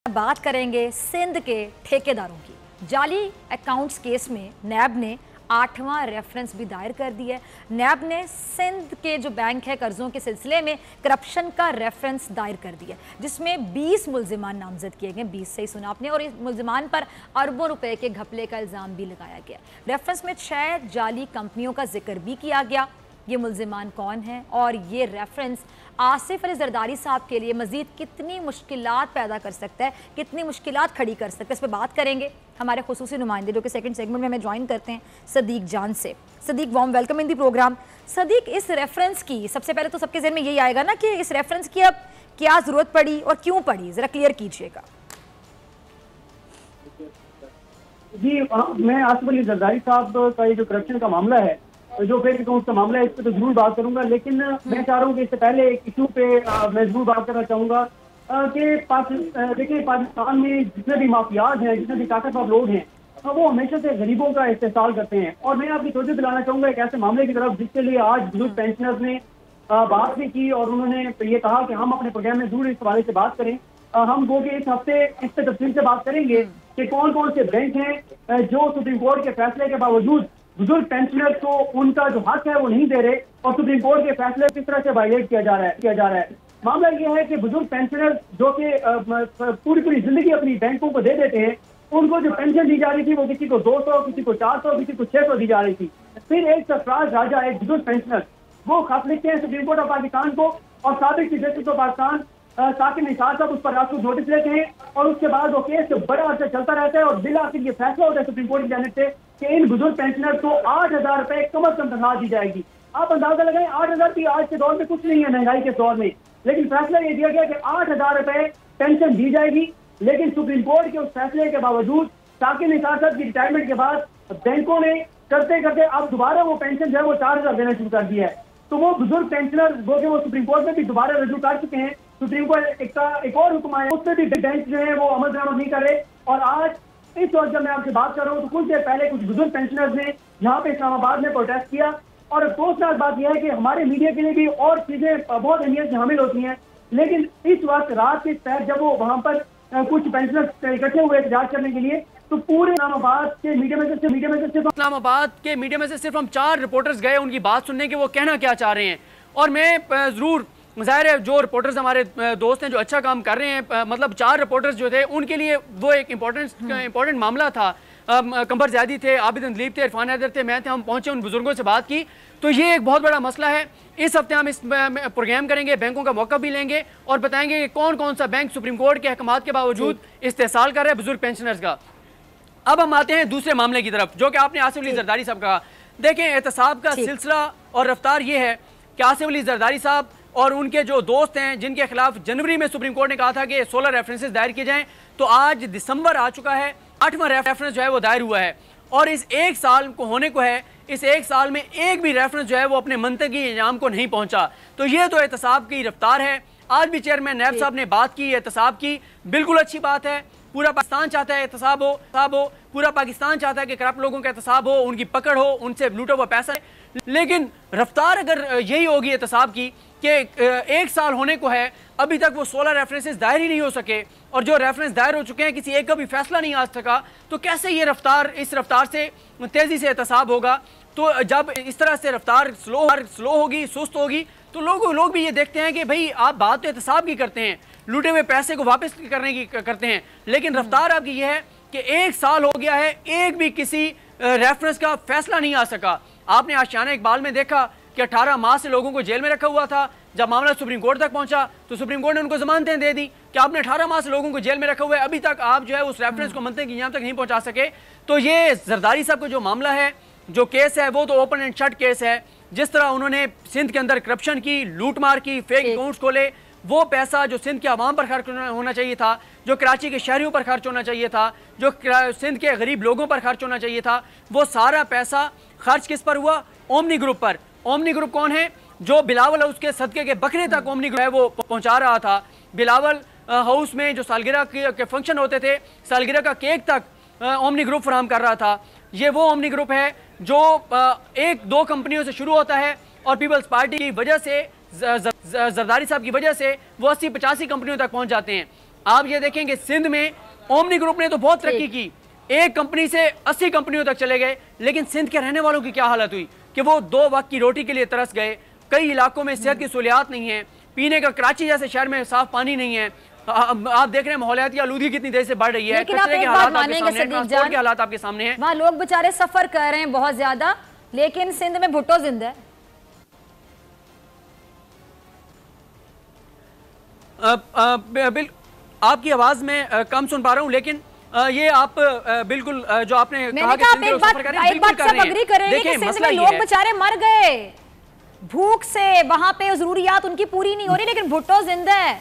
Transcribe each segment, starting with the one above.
बात करेंगे सिंध के ठेकेदारों की। जाली अकाउंट्स केस में नैब ने 8वां रेफरेंस भी दायर कर दिया है। नैब ने सिंध के जो बैंक है कर्जों के सिलसिले में करप्शन का रेफरेंस दायर कर दिया, जिसमें 20 मुल्जिमान नामजद किए गए। 20 सही सुना आपने। और इस मुल्जिमान पर अरबों रुपए के घपले का इल्जाम भी लगाया गया। रेफरेंस में 6 जाली कंपनियों का जिक्र भी किया गया। ये मुल्जिमान कौन है और ये रेफरेंस आसिफ अली जरदारी साहब के लिए मजीद कितनी मुश्किलात पैदा कर सकता है, कितनी मुश्किलात खड़ी कर सकता है, इस पर बात करेंगे हमारे खुसूसी नुमाइंदे जो कि सेकंड सेगमेंट में हमें ज्वाइन करते हैं, सदीक जान से। Sadiq, warm welcome in the programme. Sadiq, इस रेफरेंस की सबसे पहले तो सबके ज़हन में यही आएगा ना कि इस रेफरेंस की अब क्या ज़रूरत पड़ी और क्यों पड़ी, ज़रा क्लियर कीजिएगा। जी, मैं आसिफ अली जरदारी साहब का ये जो करप्शन का मामला है, जो फेक अकाउंट का मामला है, इस पर तो जरूर बात करूंगा, लेकिन मैं चाह रहा हूँ कि इससे पहले एक इशू पे मैं जरूर बात करना चाहूंगा कि देखिए, पाकिस्तान में जितने भी माफियाज हैं, जितने भी ताकतवर लोग हैं, वो हमेशा से गरीबों का इस्तेमाल करते हैं। और मैं आपकी तवज्जो दिलाना चाहूंगा एक ऐसे मामले की तरफ जिसके लिए आज बुजुर्ग पेंशनर्स ने बात भी की और उन्होंने ये कहा कि हम अपने प्रोग्राम में जरूर इस हवाले से बात करें। हम वो कि इस हफ्ते इस पर तफसील से बात करेंगे कि कौन कौन से बैंक हैं जो सुप्रीम कोर्ट के फैसले के बावजूद बुजुर्ग पेंशनर्स को उनका जो हक है वो नहीं दे रहे, और सुप्रीम कोर्ट के फैसले किस तरह से वायलेट किया जा रहा है। मामला ये है कि बुजुर्ग पेंशनर्स जो कि पूरी जिंदगी अपनी बैंकों को दे देते हैं, उनको जो पेंशन दी जा रही थी वो किसी को 200, किसी को 400, किसी को 600 दी जा रही थी। फिर एक सरफराज राजा, एक बुजुर्ग पेंशनर, वो खत लिखते हैं सुप्रीम कोर्ट ऑफ पाकिस्तान को, और साबिक chief justice of Pakistan Saqib Nisar साहब उस पर रास्तों नोटिस लेते हैं, और उसके बाद वो केस बड़ा अर्से चलता रहता है, और बिल आखिर ये फैसला होता है सुप्रीम कोर्ट की जानिब से कि इन बुजुर्ग पेंशनर को 8,000 रुपए कम अज कम तनख्वाह दी जाएगी। आप अंदाजा लगाएं, 8,000 की आज के दौर में कुछ नहीं है, महंगाई के दौर में, लेकिन फैसला ये दिया गया कि 8,000 रुपए पेंशन दी जाएगी। लेकिन सुप्रीम कोर्ट के उस फैसले के बावजूद साकिब निसार साहब की रिटायरमेंट के बाद बैंकों ने करते करते अब दोबारा वो पेंशन जो है वो 4,000 देना शुरू कर दिया है। तो वो बुजुर्ग पेंशनर वो सुप्रीम कोर्ट में भी दोबारा रजू कर चुके हैं। सुप्रीम कोर्ट एक और हुक्म आया, उससे भी बैंक जो है वो अमल दरामद नहीं कर रहे। और आज इस वक्त जब मैं आपसे बात कर रहा हूँ तो कुछ देर पहले कुछ बुजुर्ग पेंशनर्स ने यहाँ पे इस्लामाबाद में प्रोटेस्ट किया। और अफसोसनाक बात यह है कि हमारे मीडिया के लिए भी और चीजें बहुत अहमियत से शामिल होती हैं, लेकिन इस वक्त रात के पहर जब वो वहां पर कुछ पेंशनर्स इकट्ठे हुए एहतजाज करने के लिए, तो पूरे इस्लामाबाद के मीडिया में से सिर्फ हम 4 रिपोर्टर्स गए उनकी बात सुनने के वो कहना क्या चाह रहे हैं। और मैं जरूर ज़ाहिर है जो रिपोर्टर्स हमारे दोस्त हैं जो अच्छा काम कर रहे हैं, मतलब 4 रिपोर्टर्स जो थे उनके लिए वो एक इम्पोर्टेंट मामला था। कंबर ज़्यादी थे, आबिद अंदलीब थे, इरफान हैदर थे, मैं थे, हम पहुंचे, उन बुजुर्गों से बात की। तो ये एक बहुत बड़ा मसला है। इस हफ्ते हम इस प्रोग्राम करेंगे, बैंकों का मौका भी लेंगे और बताएंगे कि कौन कौन सा बैंक सुप्रीम कोर्ट के अहकामात के बावजूद इस्तेहसाल कर रहे हैं बुजुर्ग पेंशनर्स का। अब हम आते हैं दूसरे मामले की तरफ, जो कि आपने आसिफ अली जरदारी साहब कहा। देखें, एहतसाब का सिलसिला और रफ्तार ये है कि आसिफ अली जरदारी साहब और उनके जो दोस्त हैं जिनके खिलाफ जनवरी में सुप्रीम कोर्ट ने कहा था कि 16 रेफरेंसेस दायर किए जाएं, तो आज दिसंबर आ चुका है, 8वां रेफरेंस जो है वो दायर हुआ है। और इस 1 साल को होने को है, इस 1 साल में एक भी रेफरेंस जो है वो अपने मंतकी इंजाम को नहीं पहुंचा। तो ये तो एहतसाब की रफ्तार है। आज भी चेयरमैन नैब साहब ने बात की एहतसाब की, बिल्कुल अच्छी बात है। पूरा पाकिस्तान चाहता है एहतसाब हो, पूरा पाकिस्तान चाहता है कि करप्ट लोगों का एहतसाब हो, उनकी पकड़ हो, उनसे लूटा हुआ पैसा है। लेकिन रफ्तार अगर यही होगी एहतसाब की कि 1 साल होने को है, अभी तक वो 16 रेफरेंसेस दायर ही नहीं हो सके, और जो रेफरेंस दायर हो चुके हैं किसी एक का भी फैसला नहीं आ सका, तो कैसे ये रफ्तार, इस रफ्तार से तेज़ी से एहतसाब होगा। तो जब इस तरह से रफ्तार स्लो होगी, सुस्त होगी, तो लोग भी ये देखते हैं कि भाई आप बात तो एहतसाब की करते हैं, लूटे हुए पैसे को वापस करने की करते हैं, लेकिन रफ्तार आपकी ये है कि 1 साल हो गया है, एक भी किसी रेफरेंस का फैसला नहीं आ सका। आपने आशियाना इकबाल में देखा कि 18 माह से लोगों को जेल में रखा हुआ था। जब मामला सुप्रीम कोर्ट तक पहुंचा तो सुप्रीम कोर्ट ने उनको जमानतें दे दी कि आपने 18 माह से लोगों को जेल में रखा हुआ है, अभी तक आप जो है उस रेफरेंस को मंतकी इंजाम तक नहीं पहुंचा सके। तो ये जरदारी साहब का जो मामला है, जो केस है, वो तो ओपन एंड शट केस है। जिस तरह उन्होंने सिंध के अंदर करप्शन की, लूटमार की, फेक अकाउंट्स खोले, वो पैसा जो सिंध के आवाम पर खर्च होना चाहिए था, जो कराची के शहरियों पर खर्च होना चाहिए था, जो सिंध के गरीब लोगों पर खर्च होना चाहिए था, वो सारा पैसा खर्च किस पर हुआ? ओमनी ग्रुप पर। ओमनी ग्रुप कौन है? जो बिलावल हाउस के सदके के बकरे तक ओमनी ग्रुप है वो पहुंचा रहा था। बिलावल हाउस में जो सालगिरह के फंक्शन होते थे, सालगिरह का केक तक ओमनी ग्रुप फराहम कर रहा था। ये वो ओमनी ग्रुप है जो 1-2 कंपनियों से शुरू होता है और पीपल्स पार्टी की वजह से, जरदारी साहब की वजह से वो 80-85 कंपनियों तक पहुंच जाते हैं। आप ये देखेंगे सिंध में ओमनी ग्रुप ने तो बहुत तरक्की की, एक कंपनी से 80 कंपनियों तक चले गए, लेकिन सिंध के रहने वालों की क्या हालत हुई कि वो 2 वक्त की रोटी के लिए तरस गए। कई इलाकों में सेहत की सहूलियात नहीं है, पीने का कराची जैसे शहर में साफ पानी नहीं है। आप देख रहे हैं माहौलियाती आलूदगी कितनी देर से बढ़ रही है, कचरे के हालात आपके सामने हैं, ट्रांसपोर्ट के हालात आपके सामने हैं। वहाँ लोग बेचारे सफर कर रहे हैं बहुत ज्यादा, लेकिन सिंध में भुट्टो जिंदा है। आपकी आवाज में कम सुन पा रहा हूं, लेकिन ये आप बिल्कुल जो आपने कहा कि एक बात सब अग्री करेंगे कि सिंध में लोग बेचारे मर गए भूख से, वहां पे जरूरियात उनकी पूरी नहीं हो रही, लेकिन भुट्टो जिंदा है।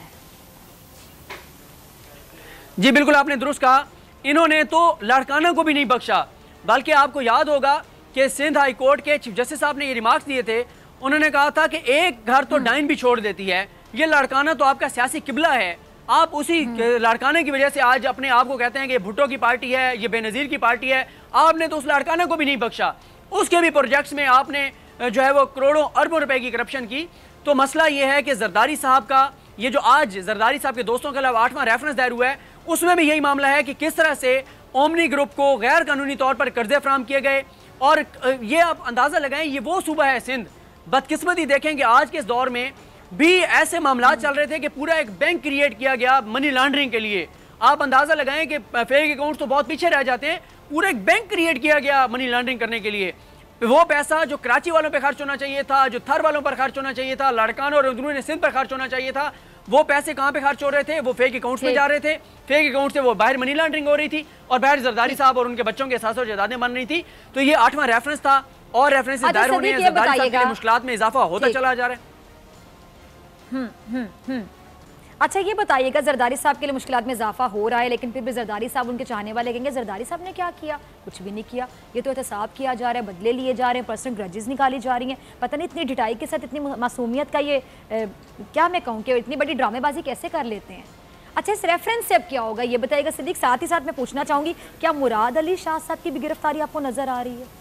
जी बिल्कुल, आपने दुरुस्त कहा, इन्होंने तो लाड़काना को भी नहीं बख्शा। बल्कि आपको याद होगा कि सिंध हाई कोर्ट के चीफ जस्टिस साहब ने ये रिमार्क्स दिए थे, उन्होंने कहा था कि एक घर तो डाइन भी छोड़ देती है, ये लाड़काना तो आपका सियासी किबला है, आप उसी लाड़काने की वजह से आज अपने आप को कहते हैं कि भुट्टो की पार्टी है, ये बेनज़ीर की पार्टी है। आपने तो उस लाड़काने को भी नहीं बख्शा, उसके भी प्रोजेक्ट्स में आपने जो है वो करोड़ों अरबों रुपए की करप्शन की। तो मसला ये है कि जरदारी साहब का ये जो आज जरदारी साहब के दोस्तों के अलावा 8वां रेफरेंस दायर हुआ है, उसमें भी यही मामला है कि किस तरह से ओमनी ग्रुप को गैर कानूनी तौर पर कर्जे फराम किए गए। और ये आप अंदाजा लगाएं, ये वो सूबा है सिंध। बदकिस्मती देखें कि आज के इस दौर में भी ऐसे मामला चल रहे थे कि पूरा एक बैंक क्रिएट किया गया मनी लॉन्ड्रिंग के लिए। आप अंदाजा लगाएं कि फेक अकाउंट्स तो बहुत पीछे रह जाते हैं, पूरा एक बैंक क्रिएट किया गया मनी लॉन्ड्रिंग करने के लिए। वो पैसा जो कराची वालों पे खर्च होना चाहिए था, जो थर वालों पर खर्च होना चाहिए था, लाड़कान और अंदरूनी सिंध पर खर्च होना चाहिए था, वो पैसे कहां पे खर्च हो रहे थे? वो फेक अकाउंट्स में जा रहे थे। फेक अकाउंट से वो बाहर मनी लॉन्ड्रिंग हो रही थी और बाहर जरदारी साहब और उनके बच्चों के साथ जायदादें बन रही थी। तो ये 8वां रेफरेंस था और रेफरेंस दायर होने हैं, जरदारी साहब के मुश्किलात में इजाफा होता चला जा रहा है। अच्छा ये बताइएगा, जरदारी साहब के लिए मुश्किलात में इजाफा हो रहा है, लेकिन फिर भी जरदारी साहब उनके चाहने वाले कहेंगे जरदारी साहब ने क्या किया? कुछ भी नहीं किया, ये तो एहतसाब किया जा रहा है, बदले लिए जा रहे हैं, पर्सनल ग्रजेस निकाली जा रही हैं। पता नहीं इतनी ढिठाई के साथ, इतनी मासूमियत का ये क्या मैं कहूँ कि इतनी बड़ी ड्रामेबाजी कैसे कर लेते हैं। अच्छा इस रेफरेंस से अब क्या होगा ये बताइएगा सिद्दीक। साथ ही साथ मैं पूछना चाहूँगी, क्या मुराद अली शाह साहब की भी गिरफ्तारी आपको नजर आ रही है?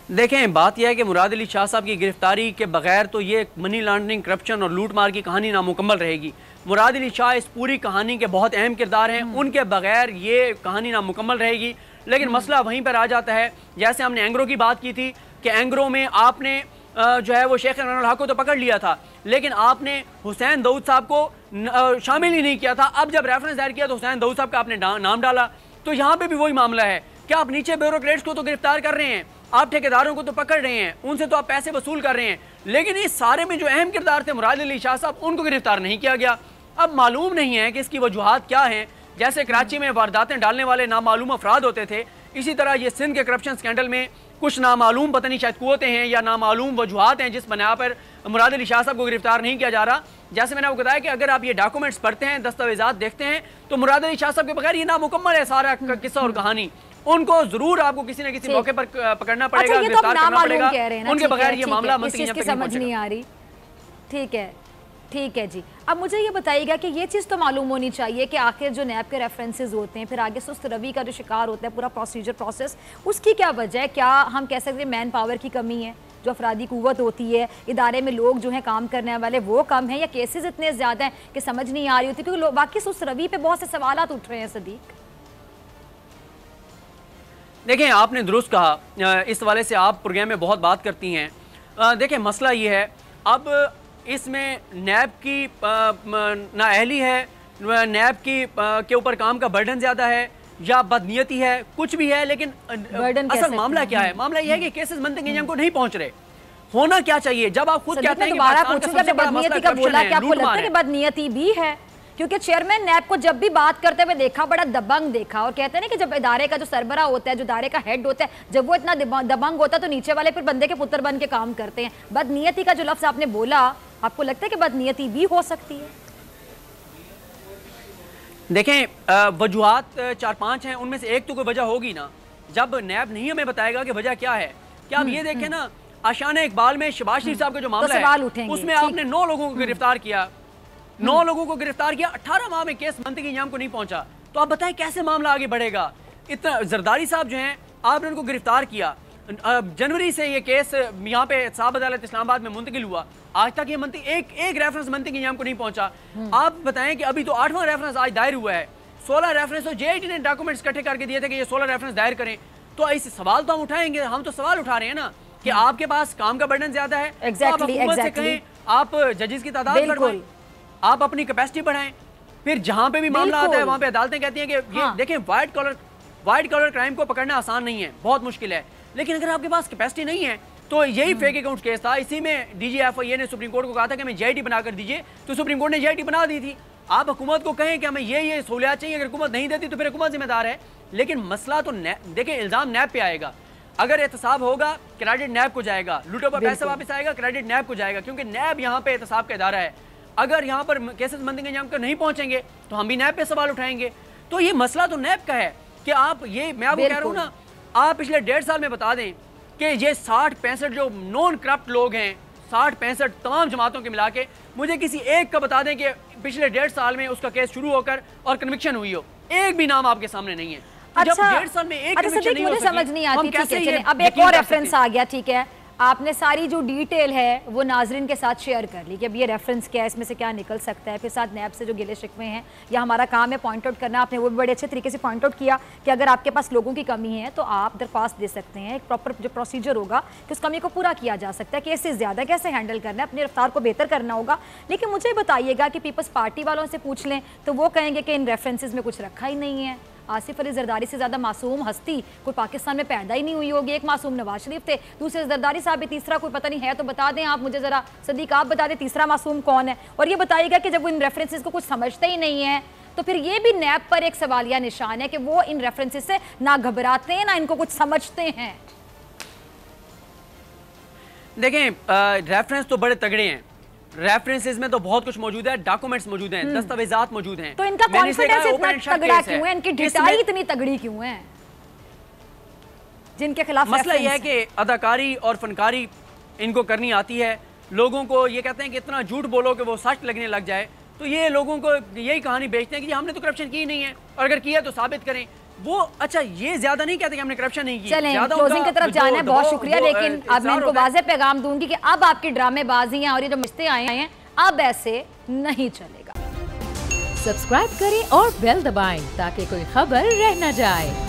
देखें, बात यह है कि मुराद अली शाह साहब की गिरफ्तारी के बगैर तो ये मनी लॉन्ड्रिंग, करप्शन और लूट मार की कहानी नामुकम्मल रहेगी। मुराद अली शाह इस पूरी कहानी के बहुत अहम किरदार हैं, उनके बगैर ये कहानी नामुकम्मल रहेगी। लेकिन मसला वहीं पर आ जाता है, जैसे हमने एंग्रो की बात की थी कि एंग्रो में आपने जो है वो शेख इमरान हक को तो पकड़ लिया था, लेकिन आपने हुसैन दाऊद साहब को शामिल ही नहीं किया था। अब जब रेफरेंस दायर किया तो हुसैन दाऊद साहब का आपने नाम डाला। तो यहाँ पर भी वही मामला है कि आप नीचे ब्यूरोक्रेट्स को तो गिरफ्तार कर रहे हैं, आप ठेकेदारों को तो पकड़ रहे हैं, उनसे तो आप पैसे वसूल कर रहे हैं, लेकिन इस सारे में जो अहम किरदार थे मुराद अली शाह साहब, उनको गिरफ्तार नहीं किया गया। अब मालूम नहीं है कि इसकी वजूहात क्या हैं। जैसे कराची में वारदातें डालने वाले नामालूम अफराद होते थे, इसी तरह ये सिंध के करप्शन स्कैंडल में कुछ नामालूम पता नहीं शायद कुव्वतें हैं या नामालूम वजूहात हैं जिस बना पर मुराद अली शाह साहब को गिरफ्तार नहीं किया जा रहा। जैसे मैंने आपको बताया कि अगर आप ये डॉक्यूमेंट्स पढ़ते हैं, दस्तावेजात देखते हैं, तो मुराद अली शाह साहब के बगैर ये नामुकम्मल है सारा किस्सा और कहानी। उनको जरूर आपको किसी न किसी मौके पर पकड़ना पड़ेगा, अच्छा, गिरफ्तार करना पड़ेगा। उनके बगैर ये मामला समझ नहीं आ रही। ठीक है जी। अब मुझे ये बताइएगा कि ये चीज़ तो मालूम होनी चाहिए कि आखिर जो नैब के रेफरेंसेस होते हैं, फिर आगे सुस्त रवि का जो शिकार होता है पूरा प्रोसेस, उसकी क्या वजह है? क्या हम कह सकते हैं मैन पावर की कमी है, जो अफरादी कुव्वत होती है, इदारे में लोग जो हैं काम करने वाले वो कम है, या केसेस इतने ज़्यादा हैं कि समझ नहीं आ रही होती? क्योंकि बाकी सुस्त रवि पे बहुत से सवाल उठ रहे हैं सदीक। देखें, आपने दुरुस्त कहा, इस वाले से आप प्रोग्राम में बहुत बात करती हैं। देखें, मसला ये है, अब इसमें नैब की नाअहली है, नैब की के ऊपर काम का बर्डन ज़्यादा है या बदनीयती है, कुछ भी है, लेकिन असल मामला क्या है? मामला यह है कि केसेस मंतकी इंजाम को नहीं पहुंच रहे। होना क्या चाहिए? जब आप खुद कहते हैं कि बदनीयती का बोला, क्या आपको लगता है कि बदनीयती भी है? क्योंकि चेयरमैन नैब को जब भी बात करते हुए देखा, बड़ा दबंग देखा। और कहते हैं ना कि जब इदारे का जो सरबरा होता है, जो इदारे का हेड होता है, जब वो इतना दबंग होता है तो नीचे वाले फिर बंदे के पुत्र बन के काम करते हैं। बदनीयती का जो लफ्ज आपने बोला, आपको लगता है कि बदनीयती भी हो सकती है? देखें, वजूहात 4-5 हैं, उनमें से एक तो कोई वजह होगी ना। जब नैब नहीं हमें बताएगा कि वजह क्या है, क्या आप ये देखें ना, आशाना इकबाल में शहबाज शरीफ साहब का जो मामला है, उसमें आपने 9 लोगों को गिरफ्तार किया, 9 लोगों को गिरफ्तार किया, 18 माह में केस मंतकी इंजाम को नहीं पहुंचा। तो आप बताएं कैसे मामला आगे बढ़ेगा? इतना जरदारी साहब जो हैं, आपने उनको गिरफ्तार किया, जनवरी से ये केस यहाँ पे एहतसाब अदालत इस्लामाबाद में मुंतकिल हुआ, आज तक ये मंतकी एक रेफरेंस मंतकी यहाँ को नहीं पहुंचा। आप बताएं कि अभी तो 8वां रेफरेंस आज दायर हुआ है, 16 रेफरेंस तो जेआईटी ने डॉक्यूमेंट्स इकट्ठे करके दिए थे कि ये 16 रेफरेंस दायर करें। तो इस सवाल तो हम उठाएंगे, हम तो सवाल उठा रहे हैं ना कि आपके पास काम का बर्डन ज्यादा है, तो आप हुकूमत से कहें आप जजेस की तादाद बढ़ाएं, आप अपनी कैपेसिटी बढ़ाएं। फिर जहां पे भी मामला आता है वहां पे अदालतें कहती हैं कि ये देखें व्हाइट कॉलर क्राइम को पकड़ना आसान नहीं है, बहुत मुश्किल है, लेकिन अगर आपके पास कैपेसिटी नहीं है तो यही फेक अकाउंट केस था। इसी में डीजीएफआई ने सुप्रीम कोर्ट को कहा था कि हमें जेआईटी बनाकर दीजिए, तो सुप्रीम कोर्ट ने जेआईटी बना दी थी। आप हुकूमत को कहें कि हमें ये सहूलियात चाहिए, अगर हुकूमत नहीं देती तो फिर हुकूमत जिम्मेदार है। लेकिन मसला तो देखिए इल्जाम नैब पे आएगा, अगर एहतसाब होगा क्रेडिट नैब को जाएगा, लूटो पर पैसा वापस आएगा क्रेडिट नैब को जाएगा, क्योंकि नैब यहाँ पे एहतसाब का इदारा है। अगर यहाँ पर केसेस मंदी अंजाम को नहीं पहुंचेंगे तो हम भी नैब पे सवाल उठाएंगे। तो ये मसला तो नैब का है कि आप ये, मैं आपको कह रहा हूँ ना, आप पिछले 1.5 साल में बता दें कि ये 60-65 जो नॉन करप्ट लोग हैं, 60-65 तमाम जमातों के मिला के, मुझे किसी एक का बता दें कि पिछले 1.5 साल में उसका केस शुरू होकर और कन्विक्शन हुई हो, एक भी नाम आपके सामने नहीं है। अच्छा, जब 1.5 साल में एक कन्विक्शन नहीं हो सकी, समझ नहीं आती, ठीक है, चलें, अब एक यकीन और कर रेफरेंस आ गया, ठीक है, आपने सारी जो डिटेल है वो नाजरीन के साथ शेयर कर ली कि अब ये रेफरेंस क्या है, इसमें से क्या निकल सकता है, फिर साथ नैब से जो गिले शिकवे हैं या हमारा काम है पॉइंट आउट करना, आपने वो भी बड़े अच्छे तरीके से पॉइंट आउट किया कि अगर आपके पास लोगों की कमी है तो आप दरख्वास्त दे सकते हैं, एक प्रॉपर जो प्रोसीजर होगा कि उस कमी को पूरा किया जा सकता है, केसेस ज़्यादा कैसे हैंडल करना है, अपनी रफ्तार को बेहतर करना होगा। लेकिन मुझे बताइएगा कि पीपल्स पार्टी वालों से पूछ लें तो वो कहेंगे कि इन रेफरेंसेज में कुछ रखा ही नहीं है। आसिफ अली जरदारी से ज़्यादा मासूम हस्ती कोई पाकिस्तान में पैदा ही नहीं हुई होगी। एक मासूम नवाज शरीफ थे, दूसरे जरदारी साहब भी, तीसरा कोई पता नहीं है तो बता दें आप मुझे ज़रा, सदीक आप बता दें तीसरा मासूम कौन है। और ये बताइएगा कि जब वो इन रेफरेंसेस को कुछ समझते ही नहीं है तो फिर ये भी नैब पर एक सवालिया निशान है कि वो इन रेफरेंसेस से ना घबराते हैं ना इनको कुछ समझते हैं। देखें, रेफरेंस तो बड़े तगड़े हैं, रेफरेंसेस में तो बहुत कुछ मौजूद है, डॉक्यूमेंट्स मौजूद हैं, दस्तावेजात मौजूद हैं, तो इनका कॉन्फिडेंस इतना तगड़ा क्यों है, इनकी डिटेल इतनी तगड़ी क्यों है जिनके खिलाफ? मसला यह है कि अदाकारी और फनकारी इनको करनी आती है। लोगों को ये कहते हैं कि इतना झूठ बोलो कि वो सच लगने लग जाए, तो ये लोगों को यही कहानी बेचते हैं कि हमने तो करप्शन की नहीं है, और अगर किया तो साबित करें। वो अच्छा, ये ज्यादा नहीं कहते कि हमने करप्शन नहीं की। चलें, क्लोजिंग की तरफ जाना है, बहुत शुक्रिया, लेकिन अब मैं इनको वाज़ेह पैगाम दूंगी कि अब आपकी ड्रामेबाजियां और ये जो मिस्ते आए हैं अब ऐसे नहीं चलेगा। सब्सक्राइब करें और बेल दबाएं ताकि कोई खबर रह न जाए।